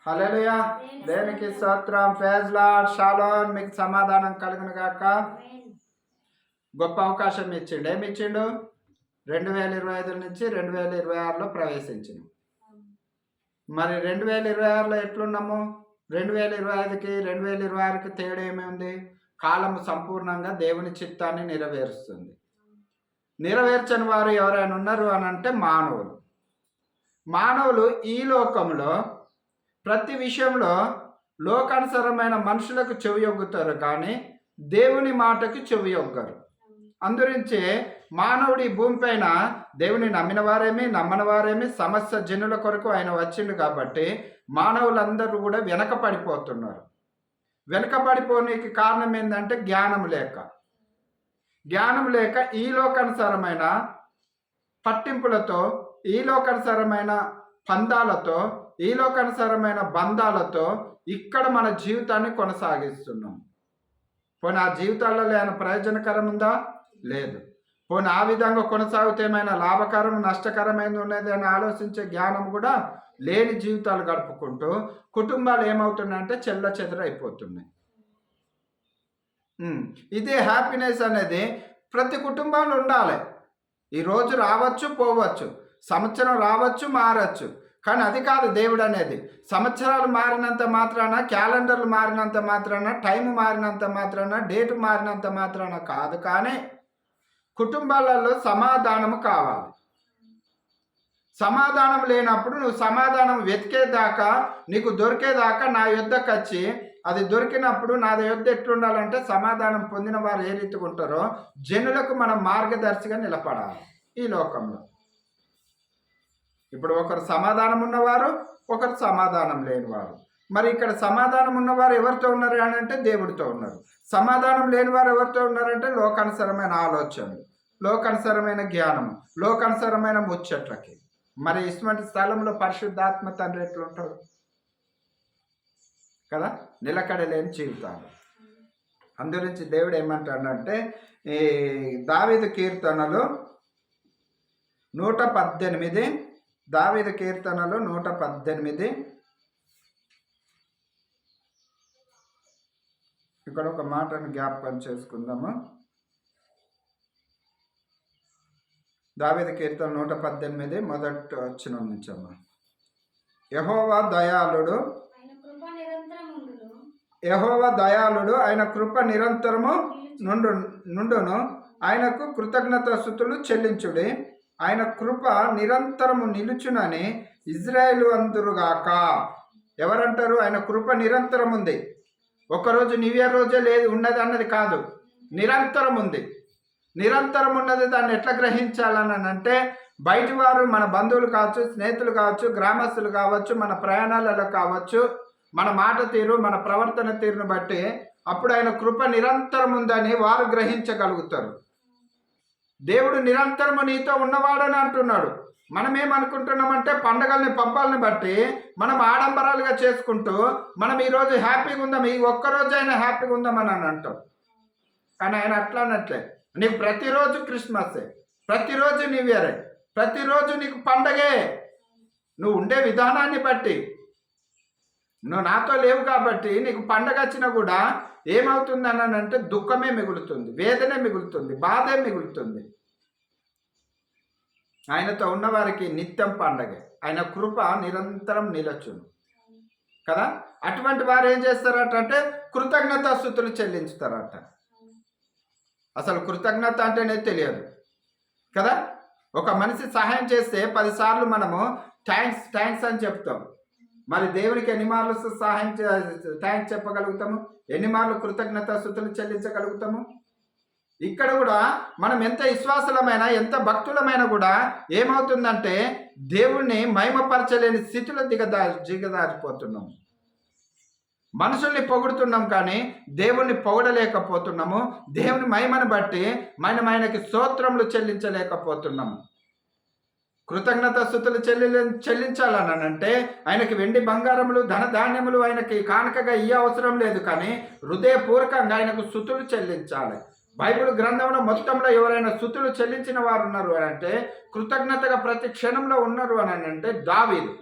హల్లెలూయా. దేవునికి స్తోత్రం. Praise lord. Shalom. మీకు సమాధానం కలుగును గాక. గొప్ప అవకాశం ఇచ్చిండు. ఏమి ఇచ్చిండు? 2025 నుంచి 2026లో ప్రవేశించిండు. మరి 2026లో ఎట్లున్నాము? 2025కి 2026కి తేడా ఏముంది? కాలము సంపూర్ణంగా దేవుని చిత్తాన్ని నెరవేరుస్తుంది. నెరవేర్చని వారు ఎవరైనా ఉన్నారు అని అంటే మానవులు ఈ లోకంలో ప్రతి విషయంలో లోకానుసరమైన మనుషులకు చెవియొగ్గుతారు, కానీ దేవుని మాటకి చెవియొగ్గరు. అందురించే మానవుడి భూమిపైన దేవుని నమ్మిన వారేమి నమ్మని వారేమి సమస్త జనుల కొరకు ఆయన వచ్చిండు. కాబట్టి మానవులందరూ కూడా వెనకపడిపోతున్నారు. వెనకబడిపోనికి కారణం ఏంటంటే జ్ఞానం లేక ఈ లోకానుసరమైన పట్టింపులతో, ఈ లోకానుసరమైన పందాలతో, ఈ లోకానుసరమైన బంధాలతో ఇక్కడ మన జీవితాన్ని కొనసాగిస్తున్నాం. పోనీ ఆ జీవితాలలో ఏమైనా ప్రయోజనకరం ఉందా? లేదు. పోనీ ఆ విధంగా కొనసాగితే ఏమైనా లాభకరం నష్టకరమైనది ఉన్నది అని ఆలోచించే జ్ఞానం కూడా లేని జీవితాలు గడుపుకుంటూ కుటుంబాలు ఏమవుతున్నాయంటే చెల్ల చెదరైపోతున్నాయి. ఇదే హ్యాపీనెస్ అనేది ప్రతి కుటుంబంలో ఉండాలి. ఈరోజు రావచ్చు పోవచ్చు, సంవత్సరం రావచ్చు మారచ్చు, కానీ అది కాదు దేవుడు అనేది. సంవత్సరాలు మారినంత మాత్రాన, క్యాలెండర్లు మారినంత మాత్రాన, టైం మారినంత మాత్రాన, డేట్ మారినంత మాత్రాన కాదు, కానీ కుటుంబాలలో సమాధానము కావాలి. సమాధానం లేనప్పుడు నువ్వు సమాధానం వెతికేదాకా, నీకు దొరికేదాకా నా యొద్దకు వచ్చి అది దొరికినప్పుడు నా యొద్ద ఎట్లుండాలంటే సమాధానం పొందిన వారు ఏ రీతిగా ఉంటారో జనులకు మనం మార్గదర్శిగా నిలబడాలి ఈ లోకంలో. ఇప్పుడు ఒకరు సమాధానం ఉన్నవారు, ఒకరు సమాధానం లేనివారు. మరి ఇక్కడ సమాధానం ఉన్నవారు ఎవరితో ఉన్నారు అని అంటే దేవుడితో ఉన్నారు. సమాధానం లేనివారు ఎవరితో ఉన్నారంటే లోకానుసరమైన ఆలోచనలు, లోకానుసరమైన జ్ఞానము, లోకానుసరమైన ముచ్చట్లకి. మరి ఇటువంటి స్థలంలో పరిశుద్ధాత్మ తండ్రి ఎట్లుంటాడు కదా, నిలకడలేని జీవితాలు. అందురించి దేవుడు ఏమంటాడంటే ఈ దావీదు కీర్తనలు 118, దావీదు కీర్తనలు 118 ఇక్కడ ఒక మాటను జ్ఞాపకం చేసుకుందాము. దావీదు కీర్తన 118 మొదటి వచనం నుంచి అమ్మ. యెహోవా దయాళుడు, ఆయన కృప నిరంతరము నుండును. ఆయనకు కృతజ్ఞతాస్తుతులు చెల్లించుడి. ఆయన కృప నిరంతరము నిలుచునని ఇజ్రాయేలు అందురుగాక. ఎవరంటారు? ఆయన కృప నిరంతరం ఉంది. ఒకరోజు న్యూ ఇయర్ రోజే లేదు ఉన్నది అన్నది కాదు, నిరంతరం ఉంది. నిరంతరం ఉన్నది. దాన్ని ఎట్లా గ్రహించాలని అంటే బయటి వారు, మన బంధువులు కావచ్చు, స్నేహితులు కావచ్చు, గ్రామస్తులు కావచ్చు, మన ప్రయాణాలలో కావచ్చు, మన మాట తీరు, మన ప్రవర్తన తీరును బట్టి అప్పుడు ఆయన కృప నిరంతరం ఉందని వారు గ్రహించగలుగుతారు. దేవుడు నిరంతరము నీతో ఉన్నవాడని అంటున్నాడు. మనం ఏమనుకుంటున్నామంటే పండగల్ని పబ్బాలని బట్టి మనం ఆడంబరాలుగా చేసుకుంటూ మనం ఈరోజు హ్యాపీగా ఉందాం, ఈ ఒక్కరోజైనా హ్యాపీగా ఉందామని అని అంటాం. కానీ ఆయన అట్లా అన్నట్లే. నీకు ప్రతిరోజు క్రిస్మసే, ప్రతిరోజు న్యూ ఇయరే, ప్రతిరోజు నీకు పండగే. నువ్వు ఉండే విధానాన్ని బట్టి, నువ్వు నాతో లేవు కాబట్టి నీకు పండగ వచ్చినా కూడా ఏమవుతుంది అంటే దుఃఖమే మిగులుతుంది, వేదనే మిగులుతుంది, బాధే మిగులుతుంది. ఆయనతో ఉన్నవారికి నిత్యం పండగే. ఆయన కృప నిరంతరం నిలచును కదా. అటువంటి వారు ఏం చేస్తారట అంటే కృతజ్ఞతాస్తుతులు చెల్లించుతారట. అసలు కృతజ్ఞత అంటేనే తెలియదు కదా. ఒక మనిషి సహాయం చేస్తే 10 సార్లు మనము థ్యాంక్స్ అని చెప్తాం. మరి దేవునికి ఎన్ని మార్లు సహాయం థ్యాంక్స్ చెప్పగలుగుతాము? ఎన్ని మార్లు కృతజ్ఞతాస్తుతులు చెల్లించగలుగుతాము? ఇక్కడ కూడా మనం ఎంత విశ్వాసులమైనా, ఎంత భక్తులమైనా కూడా ఏమవుతుందంటే దేవుణ్ణి మహిమపరచలేని స్థితిలో దిగదారిపోతున్నాము. మనుషుల్ని పొగుడుతున్నాం కానీ దేవుణ్ణి పొగడలేకపోతున్నాము. దేవుని మహిమను బట్టి మనం ఆయనకి స్తోత్రములు చెల్లించలేకపోతున్నాము. కృతజ్ఞతాస్తుతులు చెల్లించాలని అంటే ఆయనకి వెండి బంగారములు ధనధాన్యములు ఆయనకి కానుకగా ఇయ్య అవసరం లేదు, కానీ హృదయపూర్వకంగా ఆయనకు స్తుతులు చెల్లించాలి. బైబిల్ గ్రంథంలో మొత్తంలో ఎవరైనా స్తుతులు చెల్లించిన వారు ఉన్నారు అని అంటే, కృతజ్ఞతగా ప్రతి క్షణంలో ఉన్నారు అని అంటే దావీదు.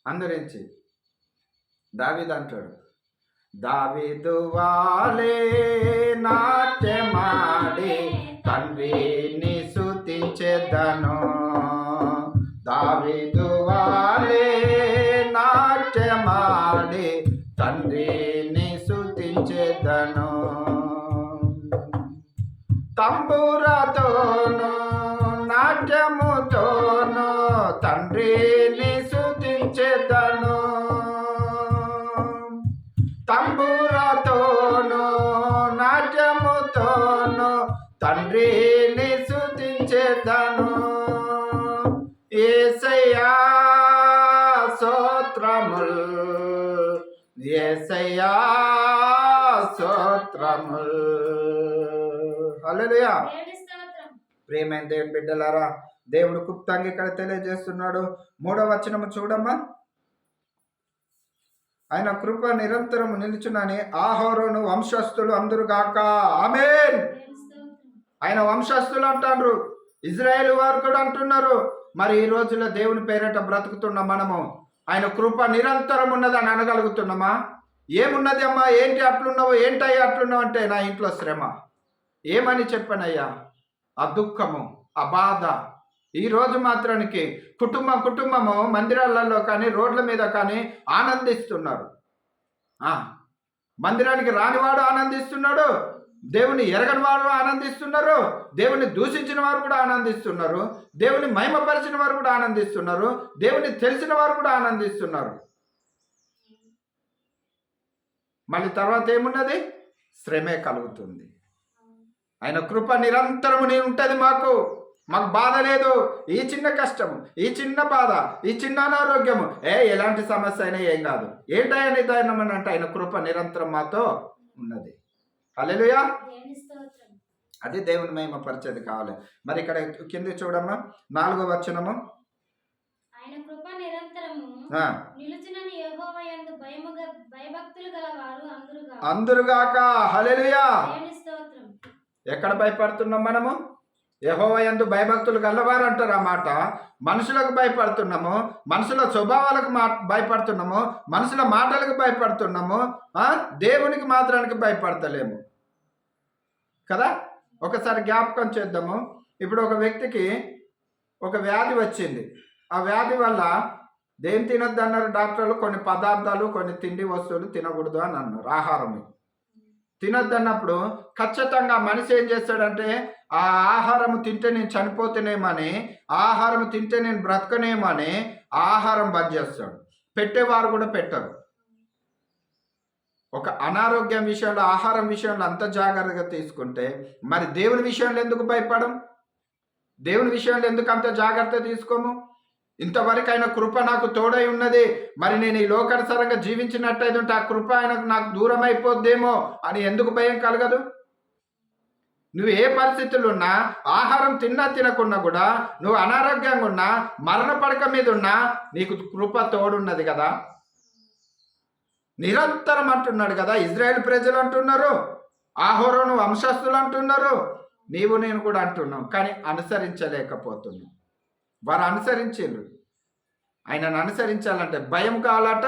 అందరించి దావీదు అంటాడు, దావీదు వాలే నాట్యమాడి తండ్రిని స్తుతించెదను, దావీదు వాలే నాట్యమాడి తండ్రిని స్తుతించెదను, తంబురతోను నాట్యముతోను తండ్రిని స్తుతించెదను, తంబురతోను నాట్యముతోను తండ్రిని స్తుతించెదను, యేసయ్యా స్తోత్రముల్, యేసయ్యా స్తోత్రముల్. హల్లెలూయా. ప్రియమైన దేవుని బిడ్డలారా, దేవుడు క్లుప్తంగా ఇక్కడ తెలియజేస్తున్నాడు. 3వ వచనము చూడమ్మా. ఆయన కృప నిరంతరము నిలుచునని అహరోను వంశస్థులు అందరుగాక. ఆమేన్. ఆయన వంశస్థులు అంటారు, ఇజ్రాయేల్ వారు కూడా అంటున్నారు. మరి ఈ రోజుల్లో దేవుని పేరిట బ్రతుకుతున్న మనము ఆయన కృప నిరంతరం ఉన్నదని అనగలుగుతున్నామా? ఏమున్నది అమ్మా, ఏంటి అట్లున్నావు, ఏంటయ్యా అట్లున్నావు అంటే, నా ఇంట్లో శ్రమ. ఏమని చెప్పనయ్యా? ఆ దుఃఖము, ఆ బాధ. ఈరోజు మాత్రానికి కుటుంబము మందిరాలలో కానీ రోడ్ల మీద కానీ ఆనందిస్తున్నారు. మందిరానికి రానివాడు ఆనందిస్తున్నాడు, దేవుని ఎరగని వారు ఆనందిస్తున్నారు, దేవుని దూషించిన వారు కూడా ఆనందిస్తున్నారు, దేవుని మహిమపరిచిన వారు కూడా ఆనందిస్తున్నారు, దేవుని తెలిసిన వారు కూడా ఆనందిస్తున్నారు. మళ్ళీ తర్వాత ఏమున్నది? శ్రమే కలుగుతుంది. ఆయన కృప నిరంతరము నేను ఉంటుంది. మాకు బాధ లేదు. ఈ చిన్న కష్టము, ఈ చిన్న బాధ, ఈ చిన్న అనారోగ్యము, ఎలాంటి సమస్య అయినా ఏం కాదు. ఏంటయ్యా నిదానం అని అంటే, ఆయన కృప నిరంతరం మాతో ఉన్నది. హల్లెలూయా. అది దేవుని మహిమ పరిచేది కావాలి. మరి ఇక్కడ కింద చూడమ్మా, 4వ వచనము. ఆయన కృప నిరంతరము నిలుచునని యెహోవా యందు భయభక్తులు గలవారు అందరుగాక. హల్లెలూయా. ఎక్కడ భయపడుతున్నాం మనము? యెహోవా యందు భయభక్తులు గలవారు అంటారు. ఆ మాట మనుషులకు భయపడుతున్నాము, మనుషుల స్వభావాలకు భయపడుతున్నాము, మనుషుల మాటలకు భయపడుతున్నాము, దేవునికి మాత్రానికి భయపడతలేము కదా. ఒకసారి జ్ఞాపకం చేద్దాము. ఇప్పుడు ఒక వ్యక్తికి ఒక వ్యాధి వచ్చింది. ఆ వ్యాధి వల్ల దేం తినొద్దు అన్నారు డాక్టర్లు? కొన్ని పదార్థాలు, కొన్ని తిండి వస్తువులు తినకూడదు అని అన్నారు. ఆహారం తినొద్దు అన్నప్పుడు ఖచ్చితంగా మనిషి ఏం చేస్తాడంటే, ఆ ఆహారం తింటే నేను చనిపోతేనేమని, ఆహారం తింటే నేను బ్రతకనేమని ఆహారం బంద్ చేస్తాడు. పెట్టేవారు కూడా పెట్టరు. ఒక అనారోగ్యం విషయంలో, ఆహారం విషయంలో అంత జాగ్రత్తగా తీసుకుంటే, మరి దేవుని విషయంలో ఎందుకు భయపడం? దేవుని విషయంలో ఎందుకు అంత జాగ్రత్త తీసుకోము? ఇంతవరకు ఆయన కృప నాకు తోడై ఉన్నది, మరి నేను ఈ లోకానుసారంగా జీవించినట్టయితే ఆ కృప ఆయనకు నాకు దూరం అయిపోద్దేమో అని ఎందుకు భయం కలగదు? నువ్వు ఏ పరిస్థితులు ఉన్నా, ఆహారం తిన్నా తినకున్నా కూడా, నువ్వు అనారోగ్యంగా ఉన్నా, మరణ పడక మీద ఉన్నా, నీకు కృప తోడున్నది కదా. నిరంతరం అంటున్నాడు కదా. ఇజ్రాయేల్ ప్రజలు అంటున్నారు, అహరోను వంశస్థులు అంటున్నారు, నీవు నేను కూడా అంటున్నాం. కానీ అనుసరించలేకపోతున్నాం. వారు అనుసరించారు. ఆయనను అనుసరించాలంటే భయం కావాలట,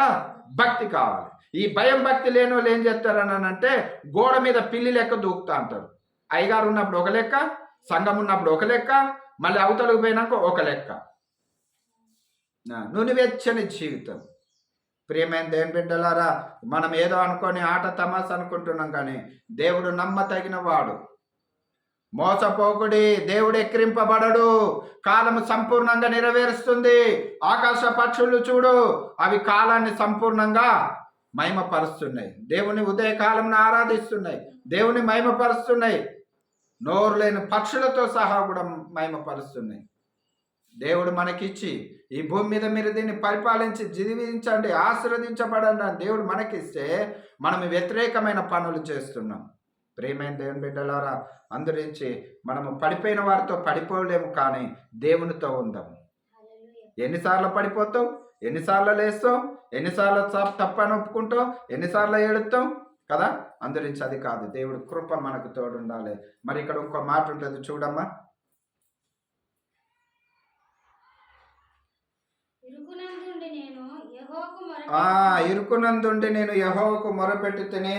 భక్తి కావాలి. ఈ భయం భక్తి లేని వాళ్ళు ఏం చేస్తారని అంటే, గోడ మీద పిల్లి లెక్క దూకుతా అంటారు. అయ్యగారు ఉన్నప్పుడు ఒక లెక్క, సంఘం ఉన్నప్పుడు ఒక లెక్క, మళ్ళీ అవతలకు పోయినాక ఒక లెక్క. నునివెచ్చని జీవితం. ప్రియమైన దేవుని బిడ్డలారా, మనం ఏదో అనుకొని ఆట తమాస అనుకుంటున్నాం, కానీ దేవుడు నమ్మతగిన వాడు. మోసపోకుడి, దేవుడు ఎక్కిరింపబడడు. కాలము సంపూర్ణంగా నెరవేరుస్తుంది. ఆకాశ పక్షులు చూడు, అవి కాలాన్ని సంపూర్ణంగా మహిమపరుస్తున్నాయి. దేవుని ఉదయకాలం ఆరాధిస్తున్నాయి, దేవుని మహిమపరుస్తున్నాయి. నోరు లేని పక్షులతో సహా కూడా మహిమపరుస్తున్నాయి. దేవుడు మనకిచ్చి, ఈ భూమి మీద మీరు దీన్ని పరిపాలించి జీవించండి, ఆశీర్వదించబడండి అని దేవుడు మనకిస్తే, మనం వ్యతిరేకమైన పనులు చేస్తున్నాం. ప్రియమైన దేవుని బిడ్డలారా, అందరించి మనము పడిపోయిన వారితో పడిపోలేము, కానీ దేవునితో ఉందాము. ఎన్నిసార్లు పడిపోతావు, ఎన్నిసార్లు లేస్తావు, ఎన్నిసార్లు తప్పని ఒప్పుకుంటావు, ఎన్నిసార్లు ఏడుస్తావు కదా. అందరించి అది కాదు, దేవుడి కృప మనకు తోడుండాలి. మరి ఇక్కడ ఇంకో మాట ఉంటుంది చూడమ్మా. ఇరుకునందుండి నేను యెహోవాకు ఆ మొరపెట్టుచున్నాను. ఇరుకునందుండి నేను యెహోవాకు మొరపెట్టి తిని